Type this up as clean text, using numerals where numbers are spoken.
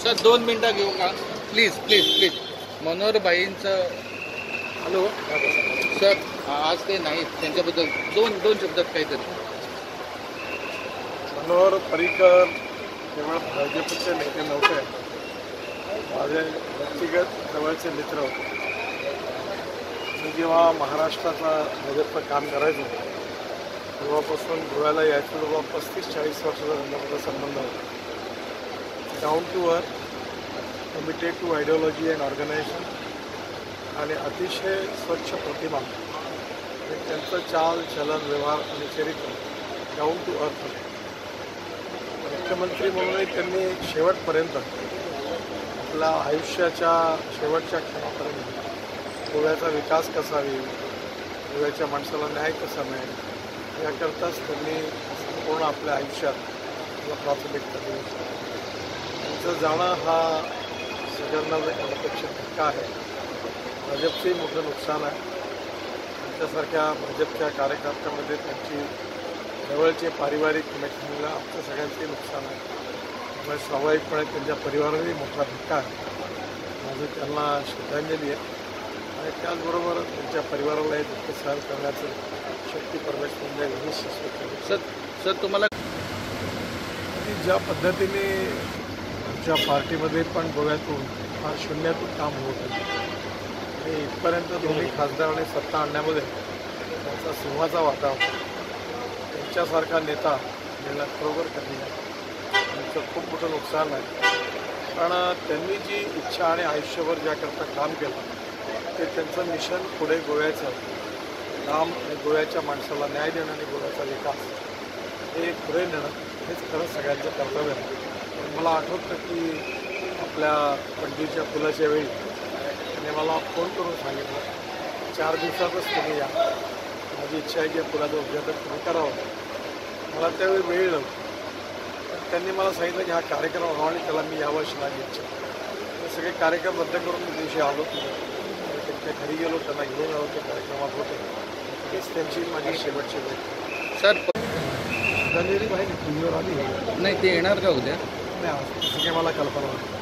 Sir 2 मिनटं घेऊ का प्लीज प्लीज प्लीज मनोहरभाईंचं हॅलो सर आज ते नाहीत त्यांच्याबद्दल दोन शब्दात काहीतरी. मनोहर पर्रिकर केवळ भाजपचे नेते नव्हते, माझे व्यक्तिगत जवळचे मित्र होते. मी जेव्हा महाराष्ट्राचा भाजपचं काम करायचो तेव्हापासून गोव्याला यायचं तेव्हा 35-40 वर्षाचा त्यांच्यामध्ये संबंध होता. Down to earth, committed to ideology and organisation आणि अतिशय स्वच्छ प्रतिमा. त्यांचं चाल चलन व्यवहार आणि चरित्र डाऊन टू अर्थ होते. मुख्यमंत्री म्हणूनही त्यांनी शेवटपर्यंत आपल्या आयुष्याच्या शेवटच्या क्षणापर्यंत गोव्याचा विकास कसा होईल, गोव्याच्या माणसाला न्याय कसा मिळेल याकरताच त्यांनी संपूर्ण आपल्या आयुष्यात प्राथमिकता दिली. त्यांचं जाणं हा सगळ्यांना अनपेक्षित धक्का आहे. भाजपचंही मोठं नुकसान आहे. त्यांच्यासारख्या भाजपच्या कार्यकर्त्यामध्ये त्यांची जवळचे पारिवारिक कनेक्शनला आमच्या सगळ्यांचंही नुकसान आहे. त्यामुळे स्वाभाविकपणे त्यांच्या परिवारालाही मोठा धक्का आहे. माझं त्यांना श्रद्धांजली आहे आणि त्याचबरोबर त्यांच्या परिवाराला हे दुःख सहन करण्याचं शक्ती परमेश्वराने विशेष सर तुम्हाला ज्या पद्धतीने आमच्या पार्टीमध्ये पण गोव्यातून फार शून्यातून काम होत आहे आणि इथपर्यंत दोन्ही खासदारांनी सत्ता आणण्यामध्ये त्यांचा सिंहाचा वाटा होता. त्यांच्यासारखा नेता मिळणं खरोबर कठीण आहे. त्यांचं खूप मोठं नुकसान आहे. कारण त्यांनी जी इच्छा आणि आयुष्यभर ज्याकरता काम केलं ते त्यांचं मिशन पुढे गोव्याचं काम आणि गोव्याच्या माणसाला न्याय देणं आणि गोव्याचा विकास हे पुढे नेणं हेच खरं सगळ्यांचं कर्तव्य आहे. पण मला आठवतं की आपल्या पंडितच्या फुलाच्या वेळी त्याने मला फोन करून सांगितलं 4 दिवसातच तुम्ही या, माझी इच्छा आहे की फुलाचं उद्घाटन तुम्ही करावं. मला त्यावेळी वेळ नव्हता. पण त्यांनी मला सांगितलं की हा कार्यक्रम व्हावा आणि त्याला मी यावर्षी माझी इच्छा. सगळे कार्यक्रम रद्द करून मी दिवशी आलो. त्यांच्या घरी गेलो, त्यांना घेऊन आलो. त्या कार्यक्रमात होते. हेच त्यांची माझी शेवटची वेळ. सर धन्यवाद भाई टी व्हीवर आली नाही ते येणार का उद्या? नाही, असं काही मला कल्पना नाही.